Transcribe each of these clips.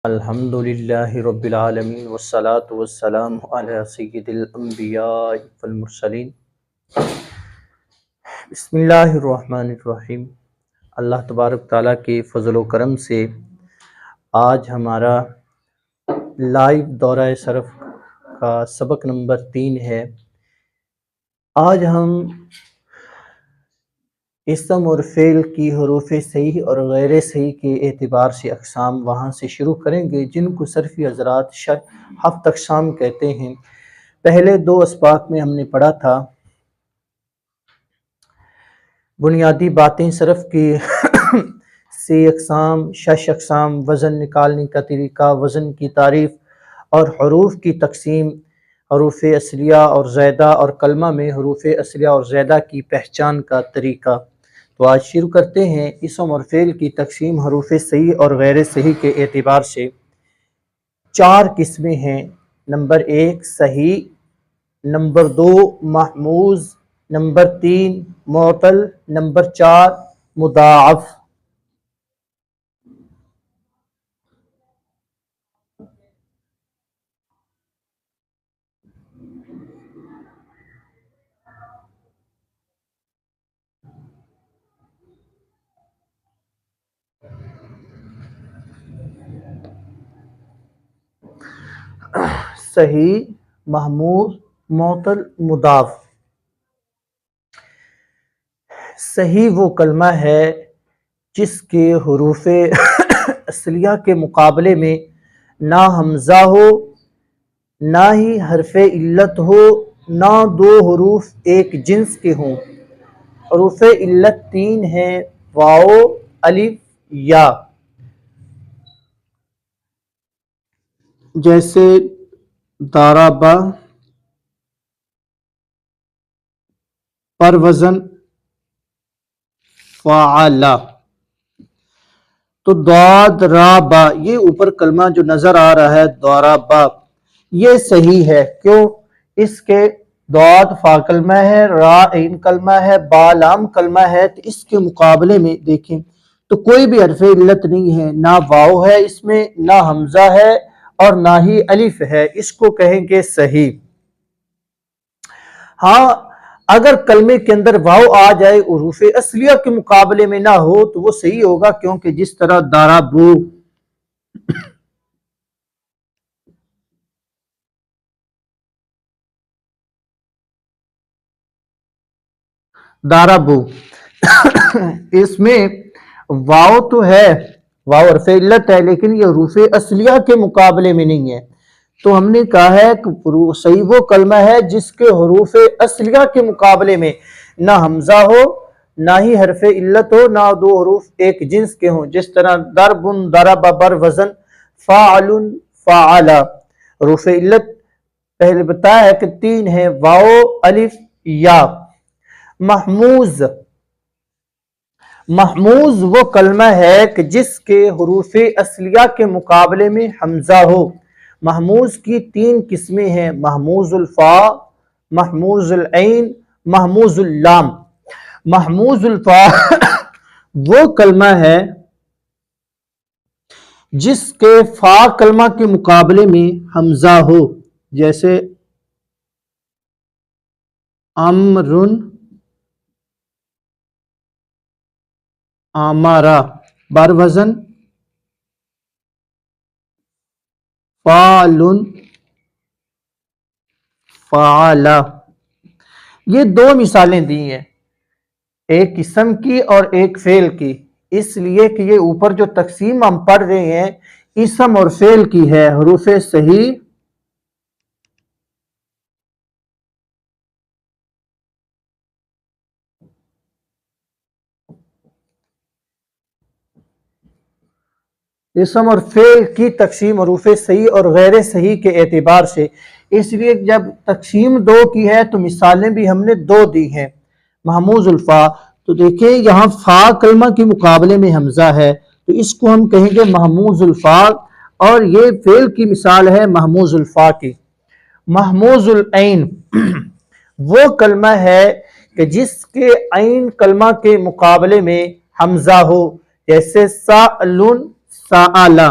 الحمدللہ رب العالمین والصلاة والسلام علی سید الانبیاء والمرسلین۔ بسم اللہ الرحمن الرحیم۔ اللہ تبارک تعالیٰ کے فضل و کرم سے آج ہمارا لائیو دورہ صرف کا سبق نمبر 3 ہے۔ آج ہم اسم اور فعل کی حروف صحیح اور غیر صحیح کے اعتبار سے اقسام وہاں سے شروع کریں گے، جن کو صرفی حضرات 7 اقسام کہتے ہیں۔ پہلے 2 اسباق میں ہم نے پڑھا تھا بنیادی باتیں صرف کی 6 اقسام، 6 اقسام، وزن نکالنے کا طریقہ، وزن کی تعریف اور حروف کی تقسیم، حروف اصلیہ اور زائدہ اور کلمہ میں حروف اصلیہ اور زائدہ کی پہچان کا طریقہ۔ تو آج شروع کرتے ہیں اسم اور فعل کی تقسیم حروف صحیح اور غیر صحیح کے اعتبار سے۔ 4 قسمیں ہیں۔ نمبر 1 صحیح، نمبر 2 محموز، نمبر 3 معطل، نمبر 4 مضاعف۔ صحیح، محموز، معطل، مضاعف۔ صحیح وہ کلمہ ہے جس کے حروف اصلیہ کے مقابلے میں نہ حمزہ ہو، نہ ہی حرف علت ہو، نہ 2 حروف ایک جنس کے ہوں۔ حروف علت 3 ہیں: واو، الف، یا۔ جیسے ضرب پر وزن فعل۔ تو ضاد را با، یہ اوپر کلمہ جو نظر آ رہا ہے ضرب، یہ صحیح ہے۔ کیوں؟ اس کے ضاد فا کلمہ ہے، را عین کلمہ ہے، با لام کلمہ ہے، تو اس کے مقابلے میں دیکھیں تو کوئی بھی حرف علت نہیں ہے، نہ واو ہے اس میں، نہ حمزہ ہے اور نہ ہی الف ہے، اس کو کہیں گے صحیح۔ ہاں اگر کلمے کے اندر واو آ جائے حروف اصلیہ کے مقابلے میں نہ ہو تو وہ صحیح ہوگا، کیونکہ جس طرح ضربو، ضربو اس میں واو تو ہے، واو حرف علت ہے، لیکن یہ حروف اصلیہ کے مقابلے میں نہیں ہے۔ تو ہم نے کہا ہے کہ صحیح وہ کلمہ ہے جس کے حروف اصلیہ کے مقابلے میں نہ حمزہ ہو، نہ ہی حرف علت ہو، نہ 2 حروف ایک جنس کے ہوں، جس طرح ضرب، ضرب، بر وزن فاعل، فعل۔ حروف علت پہلے بتایا ہے کہ 3 ہیں: واو، الف، یا۔ محموز، محموز وہ کلمہ ہے کہ جس کے حروف اصلیہ کے مقابلے میں حمزہ ہو۔ محموز کی 3 قسمیں ہیں: محموز الفا، محموز العین، محموز اللام۔ محموز الفا وہ کلمہ ہے جس کے فا کلمہ کے مقابلے میں حمزہ ہو، جیسے امرن، امارا، بر وزن فعل، فعل۔ یہ 2 مثالیں دی ہیں، ایک اسم کی اور ایک فعل کی، اس لیے کہ یہ اوپر جو تقسیم ہم پڑھ رہے ہیں اسم اور فعل کی ہے۔ حروف صحیح، اسم اور فعل کی تقسیم حروف صحیح اور غیر صحیح کے اعتبار سے، اس لیے جب تقسیم 2 کی ہے تو مثالیں بھی ہم نے 2 دی ہیں۔ محموز الفا، تو دیکھیں یہاں فا کلمہ کے مقابلے میں حمزہ ہے تو اس کو ہم کہیں گے محموز الفا، اور یہ فعل کی مثال ہے محموز الفا کی۔ محموز العین وہ کلمہ ہے کہ جس کے عین کلمہ کے مقابلے میں حمزہ ہو، جیسے سألن، سألا۔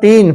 3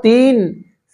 3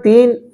3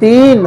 3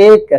1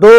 2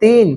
3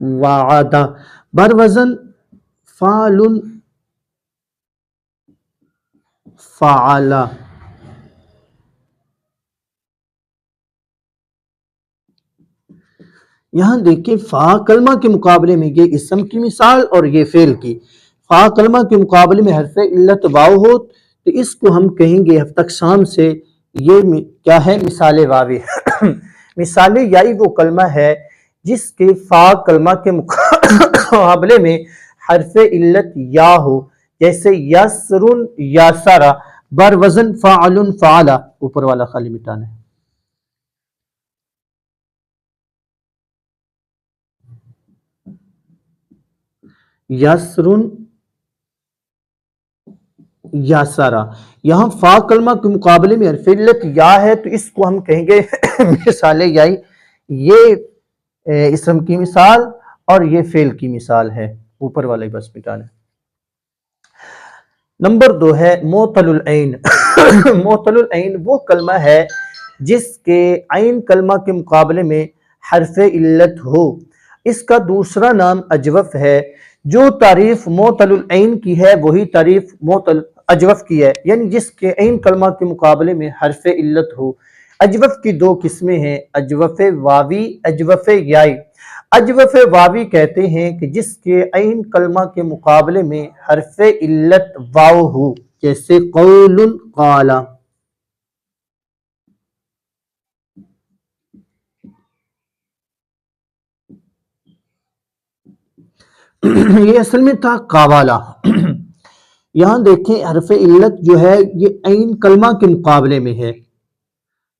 وعدہ بر وزن فعل فعلا. یہاں دیکھیں فا کلمہ کے مقابلے میں یہ اسم کی مثال اور یہ فعل کی. فا کلمہ کے مقابلے میں حرف علت واو ہو تو اس کو ہم کہیں گے ہفتہ اقسام سے یہ کیا ہے مثال واوی. مثال یائی وہ کلمہ ہے جس کے فا کلمہ کے مقابلے میں حرف علت یا ہو، جیسے یسرن یاسرا بر وزن فعل فعلا. اوپر والا خالی مٹانا ہے. یسرن یاسرا، یہاں فا کلمہ کے مقابلے میں حرف علت یا ہے تو اس کو ہم کہیں گے مثال یائی. یہ اسم کی مثال اور یہ فعل کی مثال ہے. اوپر والے بس مٹانا ہے. نمبر 2 ہے معطل العین. معطل العین وہ کلمہ ہے جس کے عین کلمہ کے مقابلے میں حرف علت ہو. اس کا دوسرا نام اجوف ہے. جو تعریف معطل العین کی ہے وہی تعریف معطل اجوف کی ہے، یعنی جس کے عین کلمہ کے مقابلے میں حرف علت ہو. اجوف کی 2 قسمیں ہیں، اجوف واوی، اجوف یائی. اجوف واوی کہتے ہیں کہ جس کے عین کلمہ کے مقابلے میں حرف علت واو ہو، جیسے قول قالا. یہ اصل میں تھا قاوالا. یہاں دیکھیں حرف علت جو ہے یہ عین کلمہ کے مقابلے میں ہے،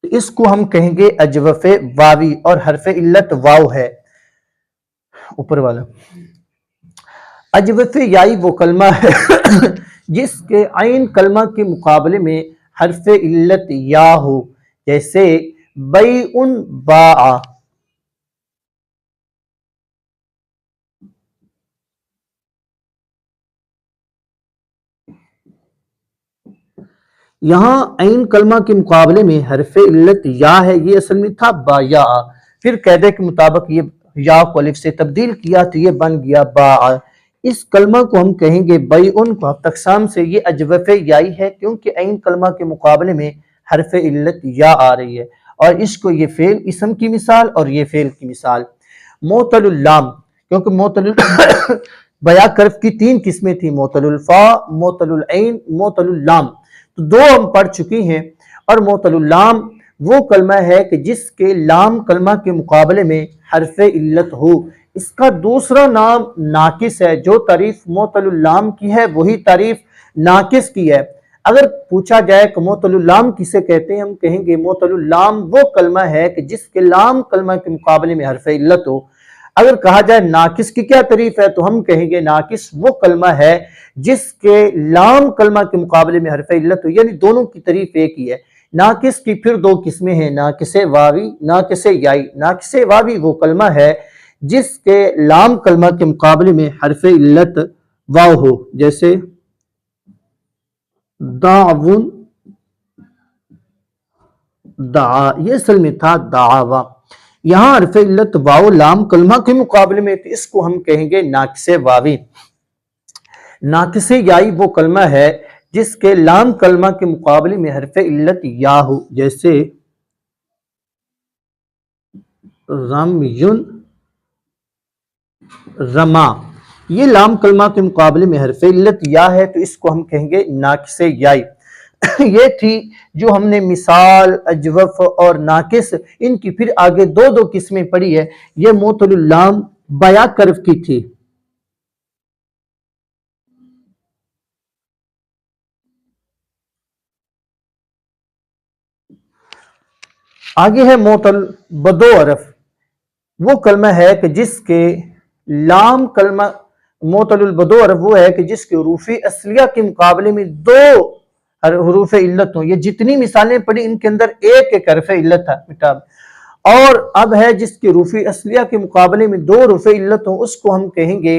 اس کو ہم کہیں گے اجوف واوی اور حرف علت واو ہے. اوپر والا. اجوف یائی وہ کلمہ ہے جس کے عین کلمہ کے مقابلے میں حرف علت یا ہو، جیسے بیع باع. یہاں عین کلمہ کے مقابلے میں حرف علت یا ہے، یہ اصل میں تھا بایا. پھر قاعدے کے مطابق یہ یا کو الف سے تبدیل کیا تو یہ بن گیا باع. اس کلمہ کو ہم کہیں گے بیعن کو ہفتہ اقسام سے. یہ اجوف یائی ہے کیونکہ عین کلمہ کے مقابلے میں حرف علت یا آ رہی ہے، اور اس کو یہ فعل اسم کی مثال اور یہ فعل کی مثال. معطل اللام، کیونکہ معطل بیا کرف کی 3 قسمیں تھیں، معطل الفا، معطل العین، معطل اللام. تو 2 ہم پڑھ چکی ہیں. اور معطل اللام وہ کلمہ ہے کہ جس کے لام کلمہ کے مقابلے میں حرف علت ہو. اس کا دوسرا نام ناقص ہے. جو تعریف معطل اللام کی ہے وہی تعریف ناقص کی ہے. اگر پوچھا جائے کہ معطل اللام کسے کہتے ہیں، ہم کہیں گے معطل اللام وہ کلمہ ہے کہ جس کے لام کلمہ کے مقابلے میں حرف علت ہو. اگر کہا جائے ناقص کی کیا تعریف ہے تو ہم کہیں گے ناقص وہ کلمہ ہے جس کے لام کلمہ کے مقابلے میں حرف علت ہو، یعنی دونوں کی تعریف ایک ہی ہے. ناقص کی پھر 2 قسمیں ہیں، ناقص واوی، ناقص یائی. ناقص واوی وہ کلمہ ہے جس کے لام کلمہ کے مقابلے میں حرف علت واو ہو، جیسے دعون دعا. یہ اصل میں تھا دعوا. یہاں حرف علت واو لام کلمہ کے مقابلے میں تو اس کو ہم کہیں گے ناقص واوی. ناقص یائی وہ کلمہ ہے جس کے لام کلمہ کے مقابلے میں حرف علت یا ہو، جیسے رمیون رما. یہ لام کلمہ کے مقابلے میں حرف علت یا ہے تو اس کو ہم کہیں گے ناقص یائی. یہ تھی جو ہم نے مثال، اجوف اور ناقص، ان کی پھر آگے 2 قسمیں پڑھی ہے. یہ معطل اللام بیا کرف کی تھی. آگے ہے معطل بدو عرف. وہ کلمہ ہے کہ جس کے لام کلمہ، معطل البدو عرف وہ ہے کہ جس کے حروف اصلیہ کے مقابلے میں 2 حروف علت ہوں. یہ جتنی مثالیں پڑھی ان کے اندر ایک حرف علت تھا. اور اب ہے جس کے حروف اصلیہ کے مقابلے میں 2 حروف علت ہوں، اس کو ہم کہیں گے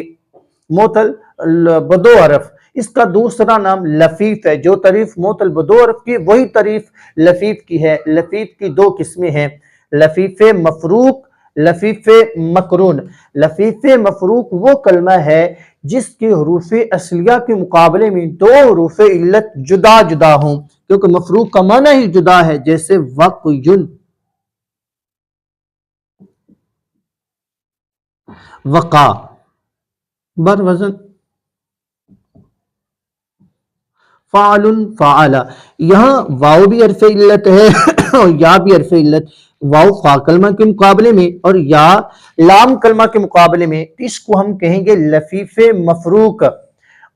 معطل بدو عرف. اس کا دوسرا نام لفیف ہے. جو تعریف معطل بدو عرف کی وہی تعریف لفیف کی ہے. لفیف کی 2 قسمیں ہیں، لفیف مفروق، لفیف مقرون، لفیف مفروق وہ کلمہ ہے جس کے حروف اصلیہ کے مقابلے میں دو حروف علت جدا جدا ہوں، کیونکہ مفروق کا معنی ہی جدا ہے، جیسے وقیٌ، وقع، بر وزن فعل، فعل، یہاں واو بھی حرف علت ہے اور یا بھی حرف علت، واو فا کلمہ کے مقابلے میں اور یا لام کلمہ کے مقابلے میں، اس کو ہم کہیں گے لفیف مفروق،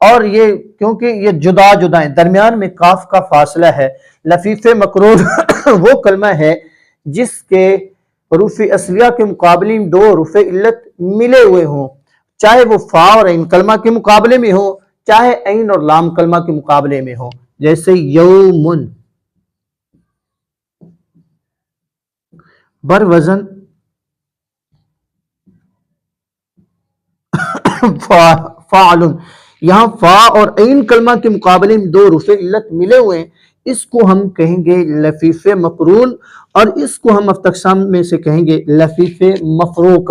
اور یہ کیونکہ یہ جدا جدا ہیں، درمیان میں کاف کا فاصلہ ہے۔ لفیف مقرون وہ کلمہ ہے جس کے حروف اصلیہ کے مقابلے میں دو حروف علت ملے ہوئے ہوں، چاہے وہ فا اور عین کلمہ کے مقابلے میں ہو، چاہے عین اور لام کلمہ کے مقابلے میں ہو، جیسے یومن، بر وزن فعل، یہاں فا اور عین کلمہ کے مقابلے میں دو حروف علت ملے ہوئے ہیں، اس کو ہم کہیں گے لفیف مقرون، اور اس کو ہم اقسام میں سے کہیں گے لفیف مفروق۔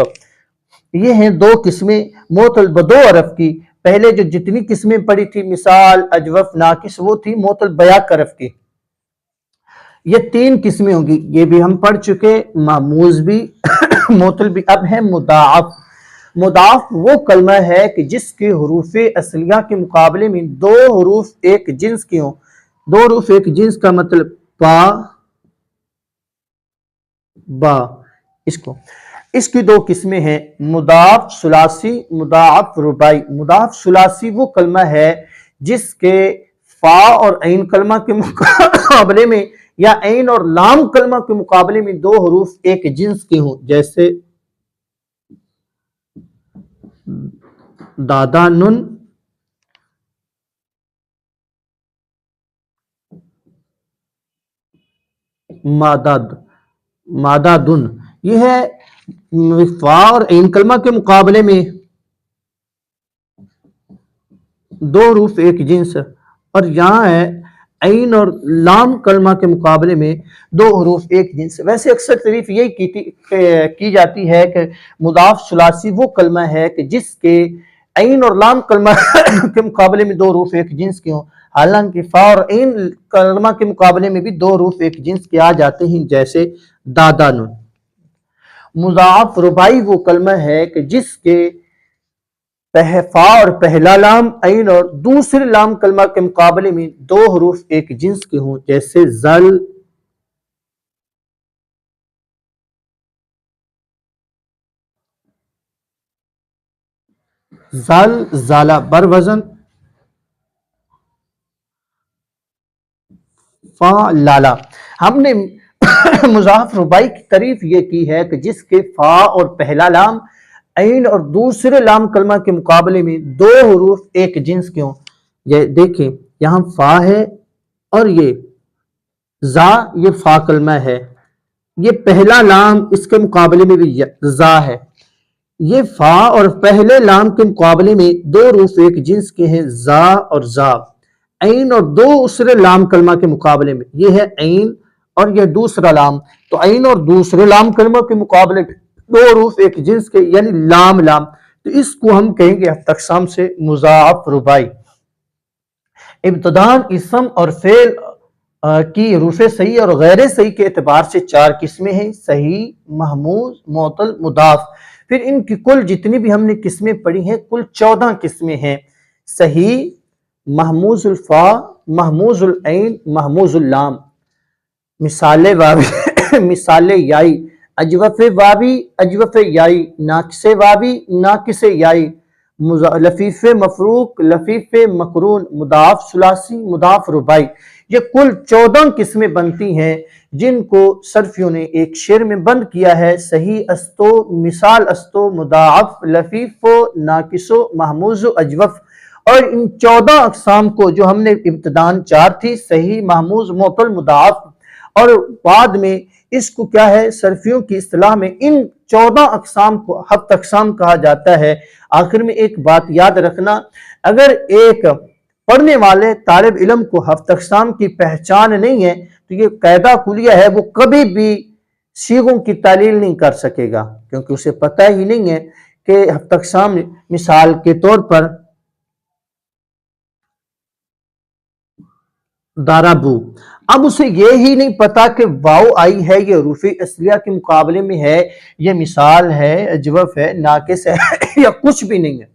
یہ ہیں دو قسمیں معطل بدو حرف کی۔ پہلے جو جتنی قسمیں پڑھی تھی، مثال، اجوف، ناقص، وہ تھی معطل بیاق حرف کی۔ یہ تین قسمیں ہوں گی، یہ بھی ہم پڑھ چکے، مہموز بھی معطل بھی۔ اب ہے مضاعف۔ مضاعف وہ کلمہ ہے کہ جس کے حروف اصلیہ کے مقابلے میں دو حروف ایک جنس کے ہوں۔ دو حروف ایک جنس کا مطلب پا، با، اس کی دو قسمیں ہیں، مضاعف ثلاثی، مضاعف رباعی۔ مضاعف ثلاثی وہ کلمہ ہے جس کے فا اور عین کلمہ کے مقابلے میں یا عین اور لام کلمہ کے مقابلے میں دو حروف ایک جنس کے ہوں، جیسے دادا نن، مادہ دن۔ یہ ہے فا اور عین کلمہ کے مقابلے میں دو حروف ایک جنس، اور یہاں ہے عین اور لام کلمہ کے مقابلے میں دو حروف ایک جنس۔ ویسے اکثر تعریف یہی کی جاتی ہے کہ مضاعف ثلاثی وہ کلمہ ہے کہ جس کے عین اور لام کلمہ کے مقابلے میں دو حروف ایک جنس کے ہوں، حالانکہ فا اور عین کلمہ کے مقابلے میں بھی دو حروف ایک جنس کے آ جاتے ہیں، جیسے دادا نون۔ مضاعف رباعی وہ کلمہ ہے کہ جس کے فا اور پہلا لام عین اور دوسرے لام کلمہ کے مقابلے میں دو حروف ایک جنس کے ہوں، جیسے زل، زالہ، بر وزن فا لالا۔ ہم نے مضاعف رباعی کی تعریف یہ کی ہے کہ جس کے فا اور پہلا لام عین اور دوسرے لام کلمہ کے مقابلے میں دو حروف ایک جنس کے ہوں۔ یہ دیکھیں، یہاں فا ہے اور یہ زا، یہ فا کلمہ ہے، یہ پہلا لام اس کے مقابلے میں بھی زا ہے، یہ فا اور پہلے لام کے مقابلے میں دو حروف ایک جنس کے ہیں، زا اور زا۔ عین اور دوسرے لام کلمہ کے مقابلے میں یہ ہے عین اور یہ دوسرا لام، تو عین اور دوسرے لام کلمہ کے مقابلے میں دو حروف ایک جنس کے، یعنی لام لام، تو اس کو ہم کہیں گے ہفت اقسام سے مضاعف رباعی۔ ابتداءً اسم اور فعل کی حروف صحیح اور غیر صحیح کے اعتبار سے چار قسمیں ہیں، صحیح، مہموز، معطل، مضاعف۔ پھر ان کی کل جتنی بھی ہم نے قسمیں پڑھی ہیں، کل 14 قسمیں ہیں، صحیح، محموز الفا، محموز العین، محموز اللام، مثال واوی، مثال یائی، اجوف واوی، اجوف یائی، ناقص واوی، ناقص یائی، لفیف مفروق، لفیف مقرون، مضاعف ثلاثی، مضاعف رباعی۔ یہ کل 14 قسمیں بنتی ہیں جن کو صرفیوں نے ایک شعر میں بند کیا ہے، صحیح استو، مثال استو، مضاعف، لفیف، ناقص، محموز، اجوف۔ اور ان 14 اقسام کو جو ہم نے ابتداءً چار تھی، صحیح، محموز، معطل، مضاعف، اور بعد میں اس کو کیا ہے، صرفیوں کی اصطلاح میں ان 14 اقسام کو ہفت اقسام کہا جاتا ہے۔ آخر میں ایک بات یاد رکھنا، اگر ایک پڑھنے والے طالب علم کو ہفت اقسام کی پہچان نہیں ہے تو یہ قاعدہ کلیہ ہے، وہ کبھی بھی صیغوں کی تعلیل نہیں کر سکے گا، کیونکہ اسے پتہ ہی نہیں ہے کہ ہفتہ اقسام، مثال کے طور پر دارابو، اب اسے یہ ہی نہیں پتا کہ واؤ آئی ہے یہ حروف اصلیہ کے مقابلے میں ہے، یہ مثال ہے، اجوف ہے، ناقص ہے یا کچھ بھی نہیں ہے۔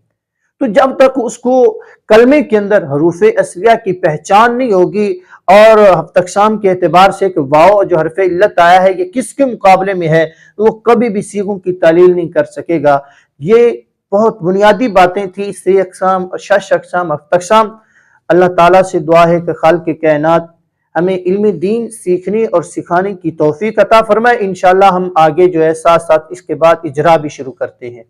تو جب تک اس کو کلمے کے اندر حروف اصلیہ کی پہچان نہیں ہوگی اور ہفتہ اقسام کے اعتبار سے کہ واؤ جو حرف علت آیا ہے یہ کس کے مقابلے میں ہے، وہ کبھی بھی صیغوں کی تعلیل نہیں کر سکے گا۔ یہ بہت بنیادی باتیں تھیں، سی اقسام، شش اقسام، ہفتہ اقسام۔ اللہ تعالیٰ سے دعا ہے کہ خالق کائنات ہمیں علم دین سیکھنے اور سکھانے کی توفیق عطا فرمائے۔ انشاءاللہ ہم آگے جو ہے ساتھ ساتھ اس کے بعد اجرا بھی شروع کرتے ہیں۔